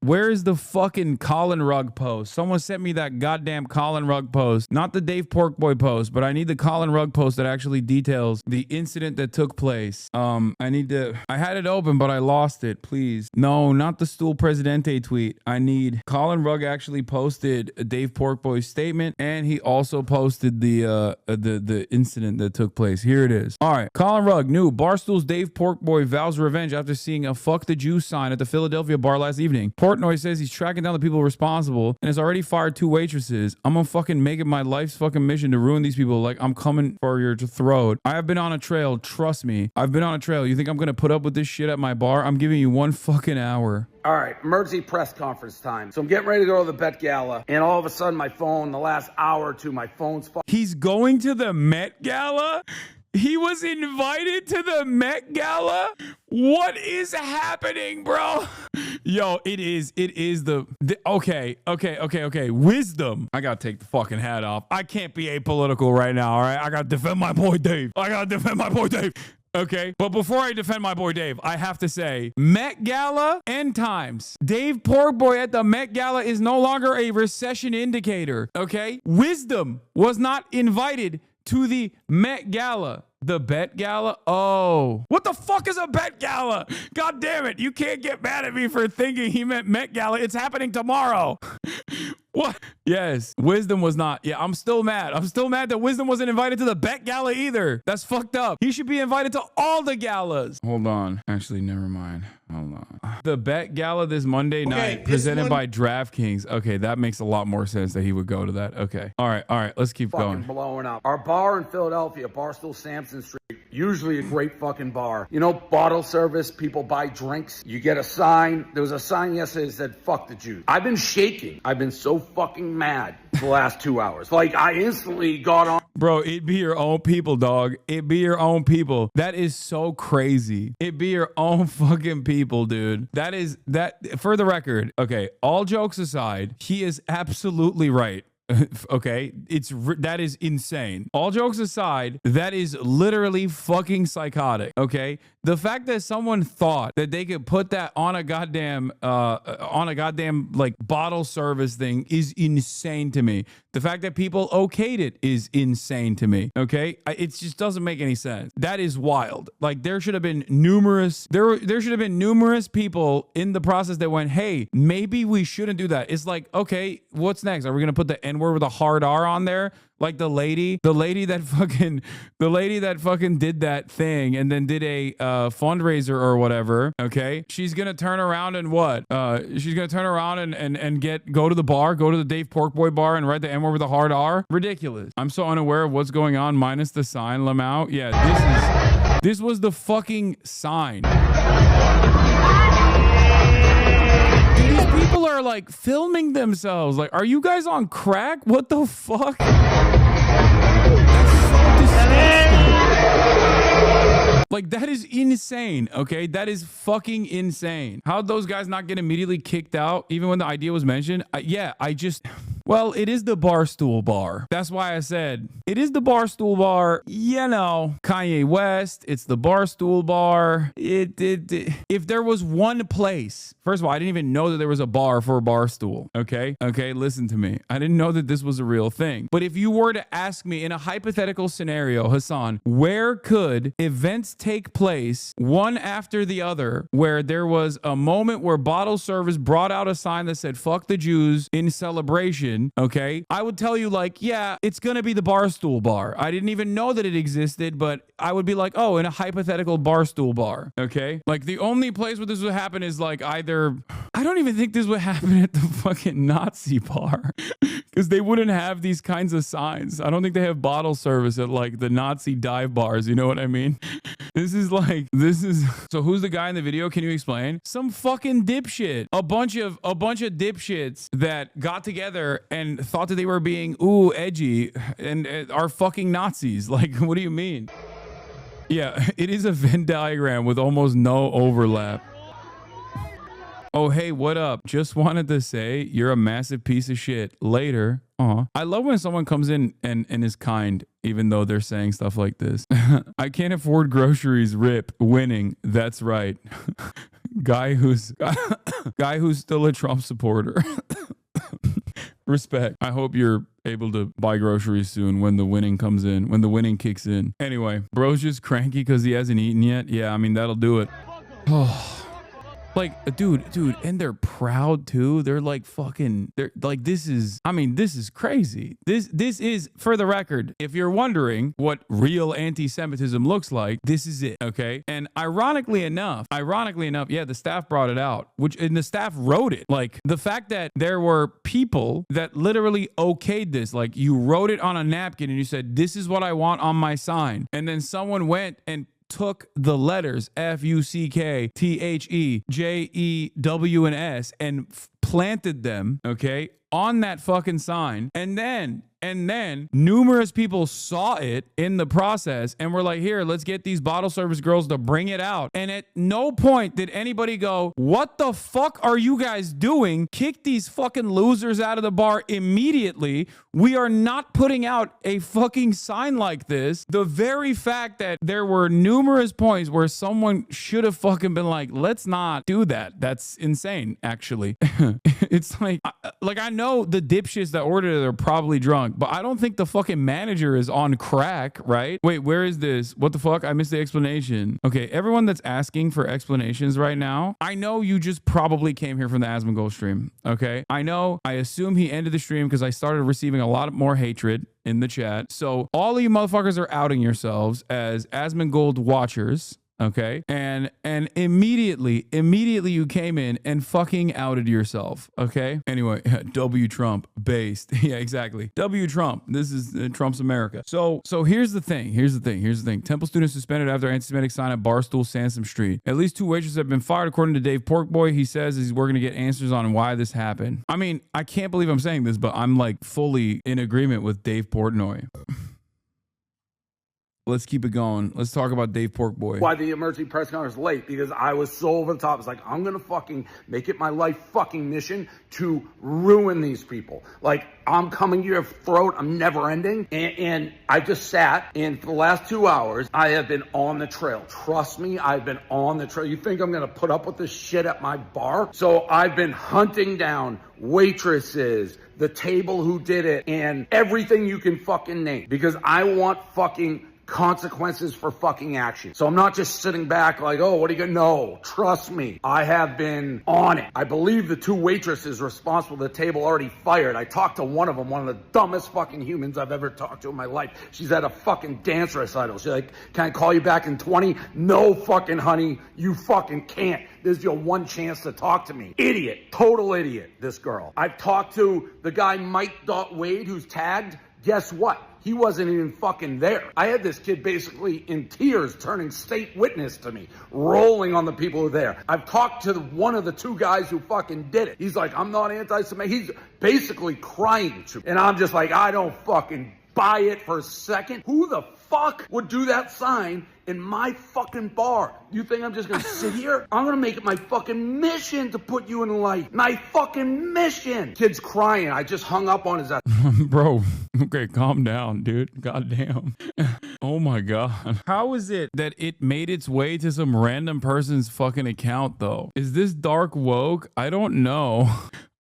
Where is the fucking Colin Rugg post? Someone sent me that goddamn Colin Rugg post. Not the Dave Portnoy post, but I need the Colin Rugg post that actually details the incident that took place. I had it open, but I lost it. Please. No, not the Stool Presidente tweet. I need Colin Rugg actually posted Dave Portnoy's statement, and he also posted the incident that took place. Here it is. All right. Colin Rugg, new. Barstool's Dave Portnoy vows revenge after seeing a fuck the Jews sign at the Philadelphia bar last evening. Portnoy says he's tracking down the people responsible and has already fired 2 waitresses. I'm gonna fucking make it my life's fucking mission to ruin these people. Like, I'm coming for your throat. I have been on a trail. Trust me. I've been on a trail. You think I'm gonna put up with this shit at my bar? I'm giving you 1 fucking hour. All right, emergency press conference time. So I'm getting ready to go to the Met Gala, and all of a sudden my phone, the last hour or two, my phone's... He's going to the Met Gala? He was invited to the Met Gala? What is happening, bro? Yo, it is the okay. Wisdom. I gotta take the fucking hat off. I can't be apolitical right now, all right? I gotta defend my boy Dave. Okay, but before I defend my boy Dave, I have to say, Met Gala, end times. Dave Portnoy at the Met Gala is no longer a recession indicator, okay? Wisdom was not invited to the Met Gala. The Bet Gala? Oh. What the fuck is a Bet Gala? God damn it. You can't get mad at me for thinking he meant Met Gala. It's happening tomorrow. What? Yes. Wisdom was not. Yeah, I'm still mad. I'm still mad that Wisdom wasn't invited to the Bet Gala either. That's fucked up. He should be invited to all the galas. Hold on. Actually, never mind. Hold on. The Bet Gala this Monday night presented by DraftKings. Okay, that makes a lot more sense that he would go to that. Okay. All right. Let's keep going. Blowing up. Our bar in Philadelphia, Barstool Sansom Street, usually a great fucking bar. You know, bottle service, people buy drinks. You get a sign. There was a sign yesterday that said, fuck the Jews. I've been shaking. I've been so fucking mad the last 2 hours. Like, I instantly got on. Bro, it be your own people, dog. It be your own people. That is so crazy. It be your own fucking people, dude. That, for the record, okay, all jokes aside, he is absolutely right. Okay, that is insane. All jokes aside, that is literally fucking psychotic. Okay, the fact that someone thought that they could put that on a goddamn like bottle service thing is insane to me. The fact that people okayed it is insane to me. Okay, it just doesn't make any sense. That is wild. Like, there should have been numerous people in the process that went, hey, maybe we shouldn't do that. It's like, okay, what's next? Are we gonna put the N-word with a hard R on there? Like the lady that fucking did that thing and then did a fundraiser or whatever. Okay, she's gonna turn around and what? She's gonna turn around and go to the Dave Portnoy bar and write the M-word with a hard R. Ridiculous. I'm so unaware of what's going on minus the sign, Lamau. Yeah, this was the fucking sign. These people are like filming themselves. Like, are you guys on crack? What the fuck? Like, that is insane, okay? That is fucking insane. How'd those guys not get immediately kicked out even when the idea was mentioned? Well, it is the Barstool Bar. That's why I said it is the Barstool Bar. You know, Kanye West, it's the Barstool Bar. If there was one place, first of all, I didn't even know that there was a bar for Barstool, okay? Okay, listen to me. I didn't know that this was a real thing. But if you were to ask me in a hypothetical scenario, Hasan, where could events take place one after the other where there was a moment where bottle service brought out a sign that said, fuck the Jews in celebration, okay, I would tell you, like, yeah, it's gonna be the Barstool Bar. I didn't even know that it existed, but I would be like, oh, in a hypothetical Barstool Bar, okay? Like, the only place where this would happen is like either, I don't even think this would happen at the fucking Nazi bar because they wouldn't have these kinds of signs. I don't think they have bottle service at like the Nazi dive bars, you know what I mean? So who's the guy in the video? Can you explain? Some fucking dipshit. A bunch of dipshits that got together and thought that they were being edgy and are fucking Nazis. Like, what do you mean? Yeah, it is a Venn diagram with almost no overlap. Oh, hey, what up? Just wanted to say you're a massive piece of shit. Later. Aw. I love when someone comes in and is kind, even though they're saying stuff like this. I can't afford groceries. Rip. Winning. That's right. guy who's still a Trump supporter. Respect. I hope you're able to buy groceries soon when the winning comes in, when the winning kicks in. Anyway, bro's just cranky because he hasn't eaten yet. Yeah, I mean, that'll do it. Oh. Like, dude, and they're proud too. They're like fucking, they're like, this is crazy. This is, for the record, if you're wondering what real anti-Semitism looks like, this is it, okay? And ironically enough, yeah, the staff brought it out, and the staff wrote it. Like, the fact that there were people that literally okayed this, like, you wrote it on a napkin and you said, this is what I want on my sign. And then someone went and took the letters FUCKTHEJEWS and planted them, okay, on that fucking sign. And then numerous people saw it in the process and were like, here, let's get these bottle service girls to bring it out. And at no point did anybody go, what the fuck are you guys doing? Kick these fucking losers out of the bar immediately. We are not putting out a fucking sign like this. The very fact that there were numerous points where someone should have fucking been like, let's not do that. That's insane, actually. It's like I know the dipshits that ordered it are probably drunk, but I don't think the fucking manager is on crack, right? Wait, where is this? What the fuck? I missed the explanation. Okay, everyone that's asking for explanations right now, I know you just probably came here from the Asmongold stream, okay? I assume he ended the stream because I started receiving a lot more hatred in the chat. So all of you motherfuckers are outing yourselves as Asmongold watchers. Okay. And immediately you came in and fucking outed yourself. Okay. Anyway, W Trump based. Yeah, exactly. W Trump. This is Trump's America. So here's the thing. Temple students suspended after anti-Semitic sign at Barstool Sansom Street. At least 2 waitresses have been fired, according to Dave Portnoy. He says he's working to get answers on why this happened. I mean, I can't believe I'm saying this, but I'm like fully in agreement with Dave Portnoy. Let's keep it going. Let's talk about Dave Portnoy. Why the emergency press conference late? Because I was so over the top. It's like, I'm going to fucking make it my life fucking mission to ruin these people. Like, I'm coming to your throat. I'm never ending. And I just sat, and for the last 2 hours, I have been on the trail. Trust me, I've been on the trail. You think I'm going to put up with this shit at my bar? So I've been hunting down waitresses, the table who did it, and everything you can fucking name. Because I want fucking consequences for fucking action. So I'm not just sitting back like, oh, what are you gonna know? Trust me, I have been on it. I believe the 2 waitresses responsible for the table already fired. I talked to one of them, one of the dumbest fucking humans I've ever talked to in my life. She's at a fucking dance recital. She's like, can I call you back in 20? No fucking honey, you fucking can't. This is your one chance to talk to me. Idiot, total idiot, this girl. I've talked to the guy Mike Wade who's tagged. Guess what? He wasn't even fucking there. I had this kid basically in tears turning state witness to me, rolling on the people who were there. I've talked to one of the 2 guys who fucking did it. He's like, I'm not anti-Semitic. He's basically crying to me. And I'm just like, I don't fucking buy it for a second. Who the fuck would do that sign in my fucking bar? You think I'm just gonna sit here? I'm gonna make it my fucking mission to put you in light. My fucking mission. Kid's crying. I just hung up on his ass. Bro, okay, calm down, dude. Goddamn. Oh my God. How is it that it made its way to some random person's fucking account, though? Is this dark woke? I don't know.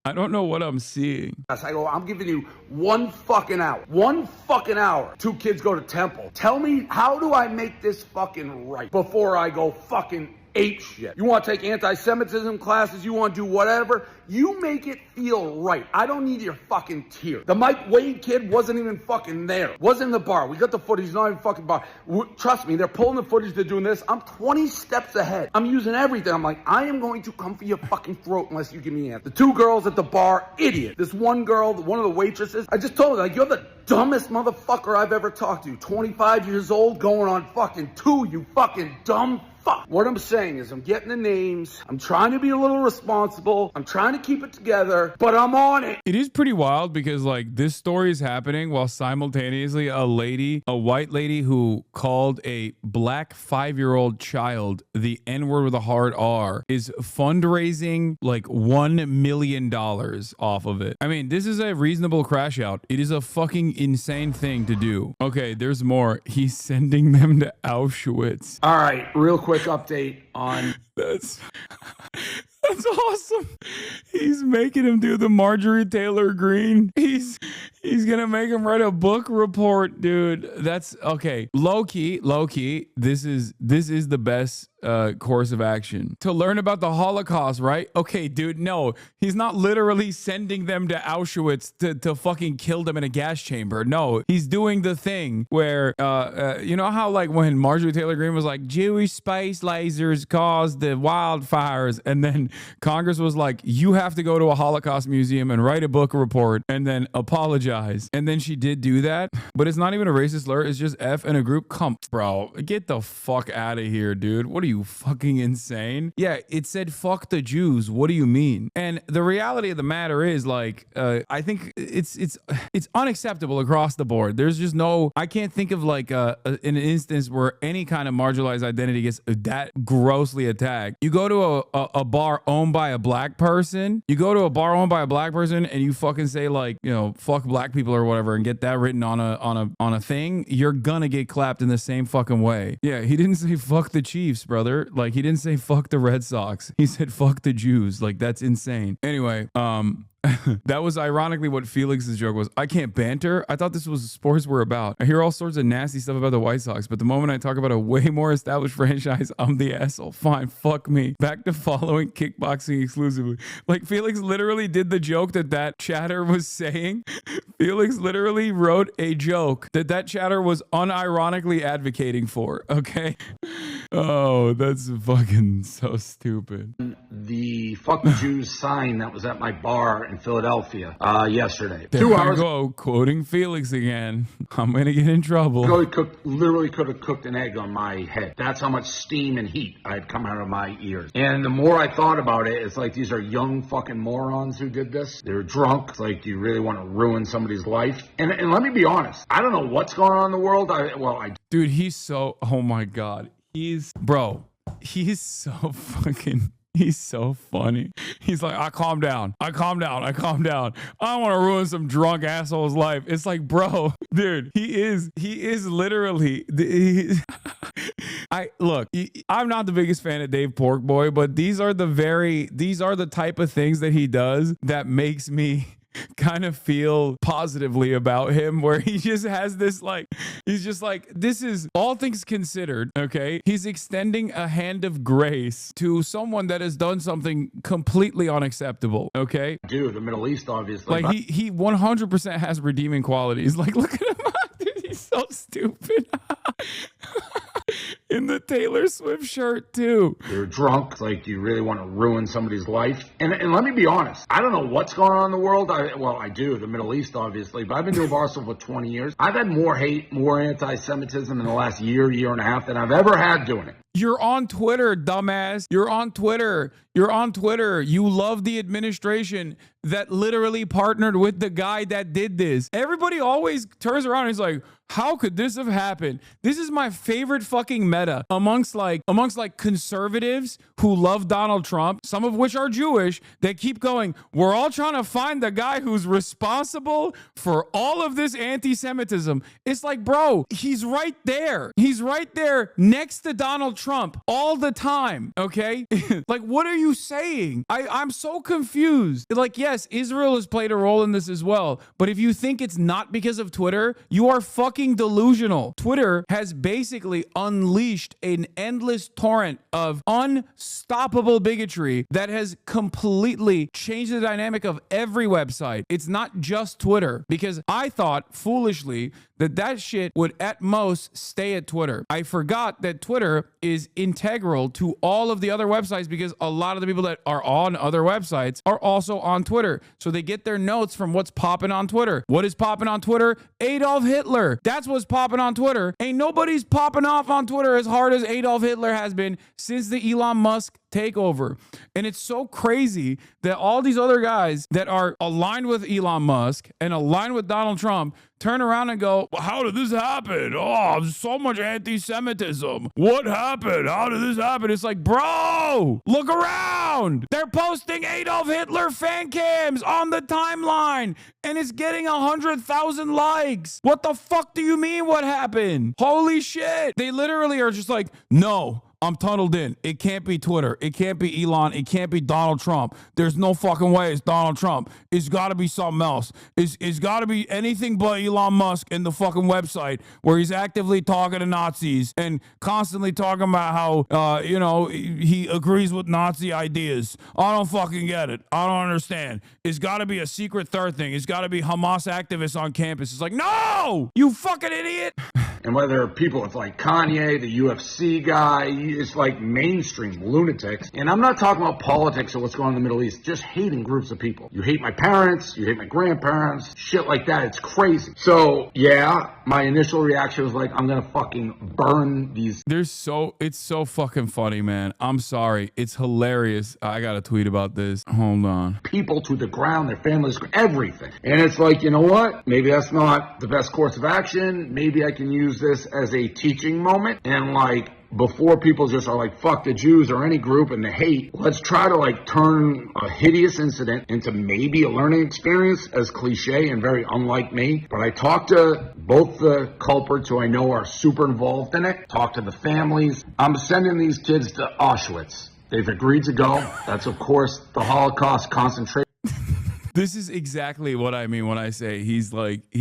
I don't know what I'm seeing. I go, I'm giving you 1 fucking hour. 1 fucking hour. 2 kids go to Temple. Tell me, how do I make this fucking right before I go fucking ape shit? You want to take anti-Semitism classes? You want to do whatever? You make it feel right. I don't need your fucking tears. The Mike Wade kid wasn't even fucking there. Wasn't in the bar. We got the footage. Not even fucking bar. Trust me, they're pulling the footage. They're doing this. I'm 20 steps ahead. I'm using everything. I'm like, I am going to come for your fucking throat unless you give me an answer. The 2 girls at the bar, idiot. This one girl, one of the waitresses, I just told her, like, you're the dumbest motherfucker I've ever talked to. 25 years old, going on fucking 2, you fucking dumb fuck. What I'm saying is I'm getting the names. I'm trying to be a little responsible. I'm trying to keep it together, but I'm on it. It is pretty wild because like this story is happening while simultaneously a white lady who called a black 5-year-old child the N-word with a hard R is fundraising like $1 million off of it. I mean, this is a reasonable crash out. It is a fucking insane thing to do. Okay, there's more. He's sending them to Auschwitz. All right, real quick. quick update on. That's awesome. He's making him do the Marjorie Taylor Greene. He's gonna make him write a book report, dude. That's okay. Low key. This is the best course of action to learn about the Holocaust, right? Okay, dude. No, he's not literally sending them to Auschwitz to fucking kill them in a gas chamber. No, he's doing the thing where you know how like when Marjorie Taylor Greene was like Jewish space lasers caused the wildfires, and then Congress was like, you have to go to a Holocaust museum and write a book report and then apologize. And then she did do that, but it's not even a racist slur. It's just F and a group. Come, bro, get the fuck out of here, dude. What are you, fucking insane? Yeah, it said fuck the Jews. What do you mean? And the reality of the matter is, like, I think it's unacceptable across the board. There's just no, I can't think of like an instance where any kind of marginalized identity gets that grossly attacked. You go to a bar owned by a black person, and you fucking say like, you know, fuck black people or whatever, and get that written on a thing, you're gonna get clapped in the same fucking way. Yeah, he didn't say fuck the Chiefs, brother. Like, he didn't say fuck the Red Sox. He said fuck the Jews. Like, that's insane. Anyway, that was ironically what Felix's joke was. I can't banter. I thought this was sports were about. I hear all sorts of nasty stuff about the White Sox, but the moment I talk about a way more established franchise, I'm the asshole. Fine, fuck me. Back to following kickboxing exclusively. Like, Felix literally did the joke that chatter was saying. Felix literally wrote a joke that chatter was unironically advocating for. Okay. Oh, that's fucking so stupid. The fuck the Jews sign that was at my bar in Philadelphia yesterday. There 2 hours ago, quoting Felix again. I'm gonna get in trouble. Literally could have cooked an egg on my head. That's how much steam and heat I had come out of my ears. And the more I thought about it, it's like these are young fucking morons who did this. They're drunk. It's like, you really want to ruin somebody's life. And let me be honest, I don't know what's going on in the world. Dude, he's so, oh my God. He's so fucking, he's so funny. He's like, I calm down. I don't want to ruin some drunk asshole's life. It's like, bro, dude, he is literally, I'm not the biggest fan of Dave Portnoy, but these are the type of things that he does that makes me kind of feel positively about him, where he just has this, like, he's just like, this is all things considered, okay? He's extending a hand of grace to someone that has done something completely unacceptable, okay? Dude, the Middle East, obviously. Like, he 100% has redeeming qualities. Like, look at him. Dude, he's so stupid. In the Taylor Swift shirt too. They're drunk. Like, you really want to ruin somebody's life. And let me be honest, I don't know what's going on in the world. I do, the Middle East, obviously, but I've been doing Barstool for 20 years. I've had more hate, more anti-Semitism in the last year and a half than I've ever had doing it. You're on Twitter, dumbass. You're on Twitter. You love the administration that literally partnered with the guy that did this. Everybody always turns around and is like, how could this have happened? This is my favorite fucking meta amongst conservatives who love Donald Trump, some of which are Jewish, that keep going, we're all trying to find the guy who's responsible for all of this anti-Semitism. It's like, bro, he's right there. He's right there next to Donald Trump all the time, okay? Like, what are you saying? I'm so confused. Like, yes, Israel has played a role in this as well, but if you think it's not because of Twitter, you are fucking delusional. Twitter has basically unleashed an endless torrent of unstoppable bigotry that has completely changed the dynamic of every website. It's not just Twitter, because I thought foolishly that shit would at most stay at Twitter. I forgot that Twitter is integral to all of the other websites, because a lot of the people that are on other websites are also on Twitter. So they get their notes from what's popping on Twitter. What is popping on Twitter? Adolf Hitler. That's what's popping on Twitter. Ain't nobody's popping off on Twitter as hard as Adolf Hitler has been since the Elon Musk takeover. And it's so crazy that all these other guys that are aligned with Elon Musk and aligned with Donald Trump turn around and go, well, how did this happen? Oh, so much anti-Semitism. What happened? How did this happen? It's like, bro, look around. They're posting Adolf Hitler fan cams on the timeline, and it's getting 100,000 likes. What the fuck do you mean what happened? Holy shit. They literally are just like, no, I'm tunneled in. It can't be Twitter. It can't be Elon. It can't be Donald Trump. There's no fucking way it's Donald Trump. It's got to be something else. It's got to be anything but Elon Musk in the fucking website where he's actively talking to Nazis and constantly talking about how, he agrees with Nazi ideas. I don't fucking get it. I don't understand. It's got to be a secret third thing. It's got to be Hamas activists on campus. It's like, no, you fucking idiot. And whether people with like Kanye, the UFC guy, it's like mainstream lunatics. And I'm not talking about politics or what's going on in the Middle East, just hating groups of people. You hate my parents, you hate my grandparents, shit like that. It's crazy. So yeah, my initial reaction was like, I'm going to fucking burn these. It's so fucking funny, man. I'm sorry. It's hilarious. I got to tweet about this. Hold on. People to the ground, their families, everything. And it's like, you know what? Maybe that's not the best course of action. Maybe I can use this as a teaching moment and like before people just are like fuck the Jews or any group and the hate, let's try to like turn a hideous incident into maybe a learning experience, as cliche and very unlike me. But I talked to both the culprits who I know are super involved in it, talked to the families. I'm sending these kids to Auschwitz. They've agreed to go. That's of course the Holocaust concentration. This is exactly what I mean when I say he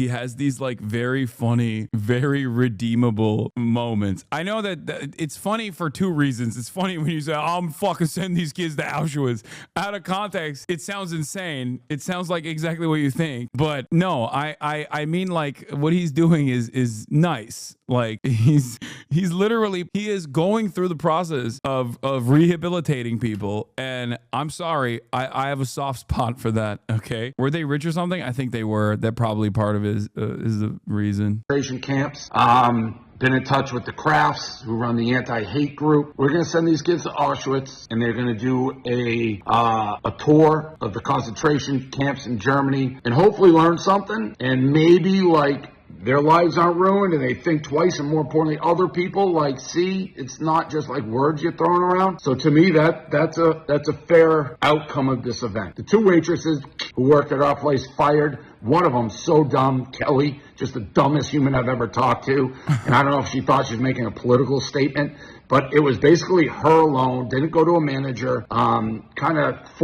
has these like very funny, very redeemable moments. I know that it's funny for two reasons. It's funny when you say, I'm fucking sending these kids to Auschwitz. Out of context, it sounds insane. It sounds like exactly what you think. But no, I mean like what he's doing is nice. Like he's literally, he is going through the process of rehabilitating people. And I'm sorry, I have a soft spot for that. Okay. Were they rich or something? I think they were. That probably part of it is the reason. Camps. Been in touch with the Crafts who run the anti-hate group. We're going to send these kids to Auschwitz and they're going to do a tour of the concentration camps in Germany and hopefully learn something and maybe like their lives aren't ruined and they think twice, and more importantly, other people like, see, it's not just like words you're throwing around. So to me, that's a fair outcome of this event. The two waitresses who worked at our place fired. One of them so dumb, Kelly, just the dumbest human I've ever talked to. And I don't know if she thought she was making a political statement, but it was basically her alone, didn't go to a manager,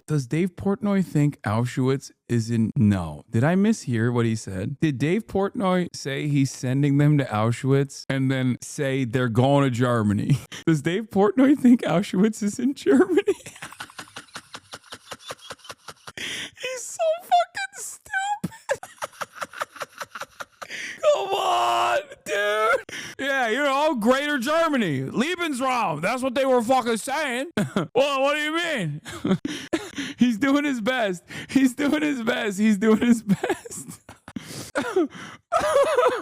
Does Dave Portnoy think Auschwitz is in? No. Did I mishear what he said? Did Dave Portnoy say he's sending them to Auschwitz and then say they're going to Germany? Does Dave Portnoy think Auschwitz is in Germany? He's so fucking stupid. Come on, dude. Yeah, Greater Germany. Lebensraum. That's what they were fucking saying. Well, what do you mean? He's doing his best. He's doing his best.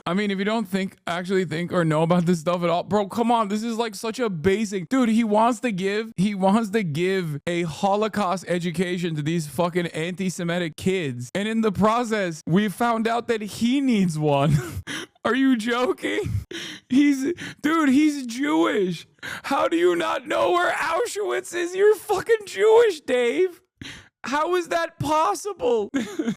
I mean, if you don't actually think or know about this stuff at all, bro, come on. This is like such a basic, dude. He wants to give a Holocaust education to these fucking anti-Semitic kids. And in the process, we found out that he needs one. Are you joking? He's Jewish. How do you not know where Auschwitz is? You're fucking Jewish, Dave. How is that possible?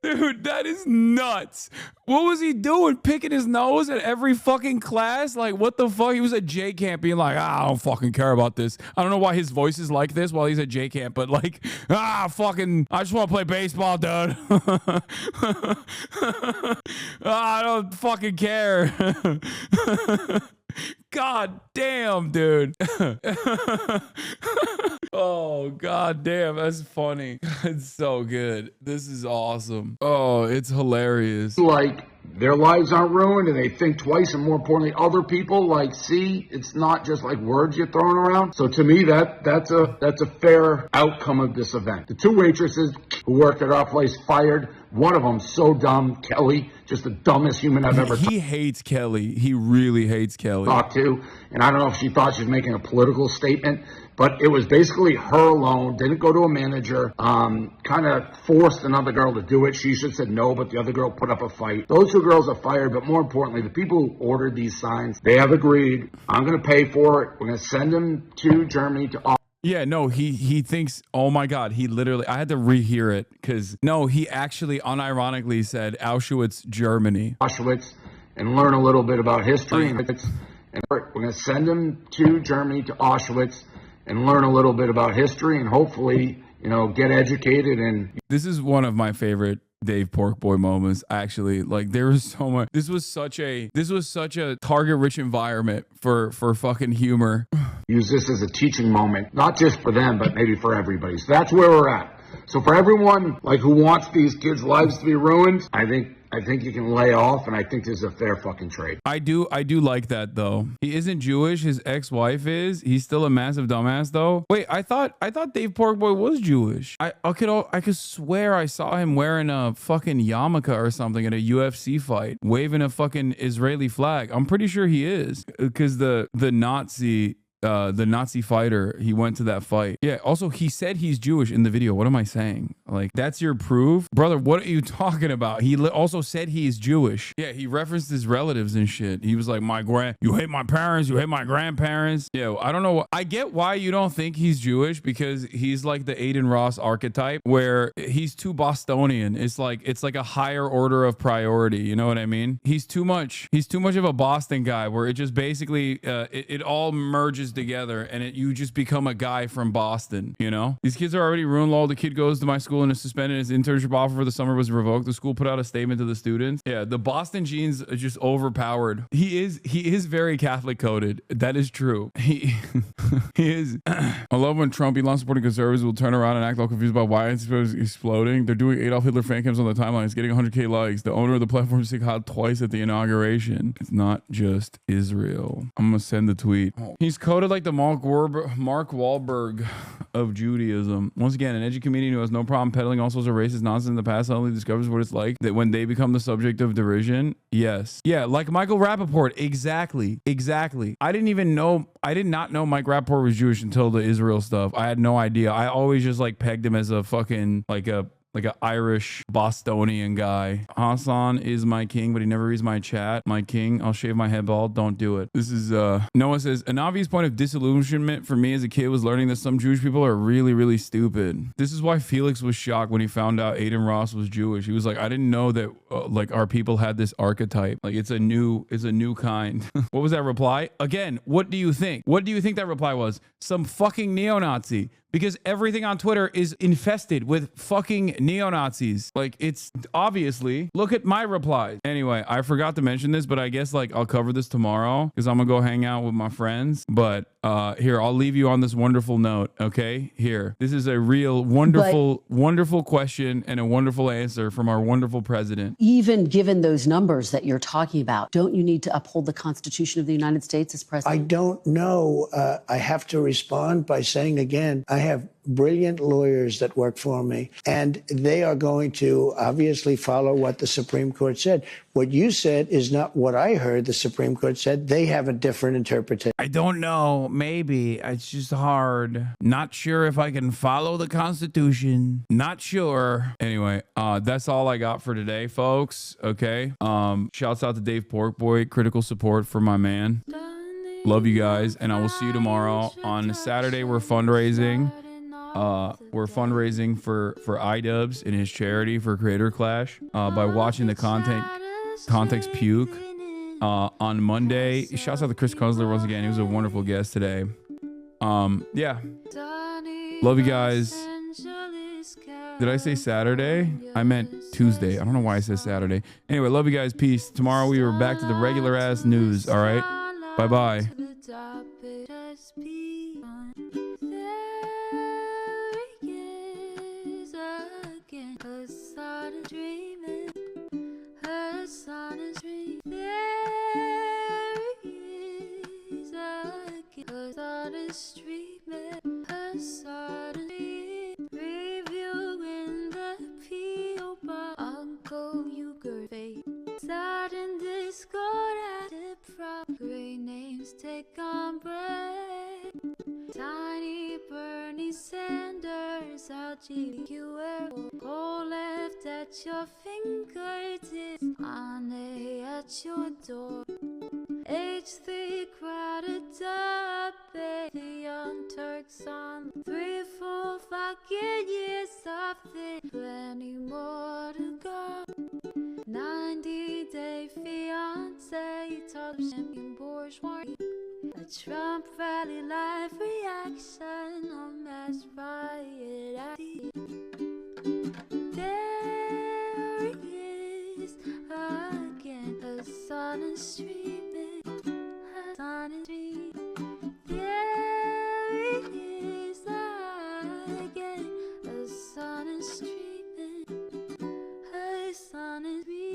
Dude, that is nuts. What was he doing? Picking his nose at every fucking class? Like, what the fuck? He was at J camp being like, I don't fucking care about this. I don't know why his voice is like this while he's at J camp, but like, I just want to play baseball, dude. I don't fucking care. God damn, dude. Oh, god damn. That's funny. It's so good. This is awesome. Oh, it's hilarious. Like, their lives aren't ruined and they think twice, and more importantly, other people like, see, it's not just like words you're throwing around. So to me, that's a fair outcome of this event. The two waitresses who worked at our place fired. One of them so dumb, Kelly, just the dumbest human I've ever He hates Kelly. He really hates Kelly. Talked to. And I don't know if she thought she was making a political statement, but it was basically her alone, didn't go to a manager, kind of forced another girl to do it. She should have said no, but the other girl put up a fight. Those two girls are fired, but more importantly, the people who ordered these signs, they have agreed. I'm going to pay for it. We're going to send them to Germany to... Yeah, no, he thinks, oh my God, he literally, I had to rehear it because, no, he actually unironically said Auschwitz, Germany. Auschwitz, and learn a little bit about history. And we're going to send them to Germany, to Auschwitz. and learn a little bit about history and hopefully, get educated. And this is one of my favorite Dave Porkboy moments, actually. Like, there was so much. This was such a target rich environment for fucking humor. Use this as a teaching moment, not just for them, but maybe for everybody. So that's where we're at. So for everyone who wants these kids' lives to be ruined, I think you can lay off, and I think this is a fair fucking trade. I do like that, though. He isn't Jewish. His ex-wife is. He's still a massive dumbass, though. Wait, I thought Dave Porkboy was Jewish. I could swear I saw him wearing a fucking yarmulke or something at a UFC fight, waving a fucking Israeli flag. I'm pretty sure he is, because the Nazi fighter, he went to that fight. Yeah, also, he said he's Jewish in the video. What am I saying? Like, that's your proof? Brother, what are you talking about? He also said he's Jewish. Yeah, he referenced his relatives and shit. He was like, you hate my parents, you hate my grandparents. Yeah, I don't know. I get why you don't think he's Jewish, because he's like the Aiden Ross archetype, where he's too Bostonian. It's like a higher order of priority. You know what I mean? He's too much of a Boston guy, where it just basically, it all merges together, and you just become a guy from Boston. These kids are already ruined. Lol, the kid goes to my school and is suspended. His internship offer for the summer was revoked. The school put out a statement to the students. Yeah, the Boston genes are just overpowered. He is very Catholic coded. That is true. He is. I love when Trump, Elon supporting conservatives, will turn around and act all confused about why it's exploding. They're doing Adolf Hitler fan cams on the timeline. It's getting 100K likes. The owner of the platform sick hot twice at the inauguration. It's not just Israel. I'm gonna send the tweet. He's coded like the Mark Wahlberg of Judaism. Once again, an edgy comedian who has no problem peddling all sorts of racist nonsense in the past suddenly discovers what it's like that when they become the subject of derision. Yes. Yeah, like Michael Rappaport. Exactly. I did not know Mike Rappaport was Jewish until the Israel stuff. I had no idea. I always just pegged him as a fucking like an Irish Bostonian guy. Hasan is my king, but he never reads my chat. My king, I'll shave my head bald. Don't do it. This is, Noah says, an obvious point of disillusionment for me as a kid was learning that some Jewish people are really, really stupid. This is why Felix was shocked when he found out Aiden Ross was Jewish. He was like, I didn't know that, our people had this archetype. Like, it's a new kind. What was that reply? Again, what do you think? What do you think that reply was? Some fucking neo-Nazi. Because everything on Twitter is infested with fucking neo-Nazis. Like, it's obviously, look at my replies. Anyway, I forgot to mention this, but I guess I'll cover this tomorrow because I'm gonna go hang out with my friends. But here, I'll leave you on this wonderful note. Okay, here. This is a real wonderful question and a wonderful answer from our wonderful president. Even given those numbers that you're talking about, don't you need to uphold the Constitution of the United States as president? I don't know. I have to respond by saying again, I have brilliant lawyers that work for me, and they are going to obviously follow what the Supreme Court said. What you said is not what I heard the Supreme Court said. They have a different interpretation. I don't know. Maybe. It's just hard. Not sure if I can follow the Constitution. Not sure. Anyway, that's all I got for today, folks. Okay. Shouts out to Dave Porkboy. Critical support for my man. Love you guys, and I will see you tomorrow. On Saturday, we're fundraising. We're fundraising for iDubbbz and his charity for Creator Clash by watching the Context Puke. On Monday, shouts out to Chris Kusler once again. He was a wonderful guest today. Yeah. Love you guys. Did I say Saturday? I meant Tuesday. I don't know why I said Saturday. Anyway, love you guys. Peace. Tomorrow we are back to the regular ass news. All right. Bye-bye. Reviewing the P.O. Box. Uncle Euchre fate. Sat in Discord at the prop. Great names take on break. Tiny Bernie Sanders, LGBTQ, all left at your fingertips. Ane at your door. H3 crowded up, the young Turks on 3 full fucking years of this. Plenty more to go. 90-day fiance, talk champion bourgeois. Trump rally live reaction on mass riot at the there he is again, Hasan and streaming, Hasan and streaming.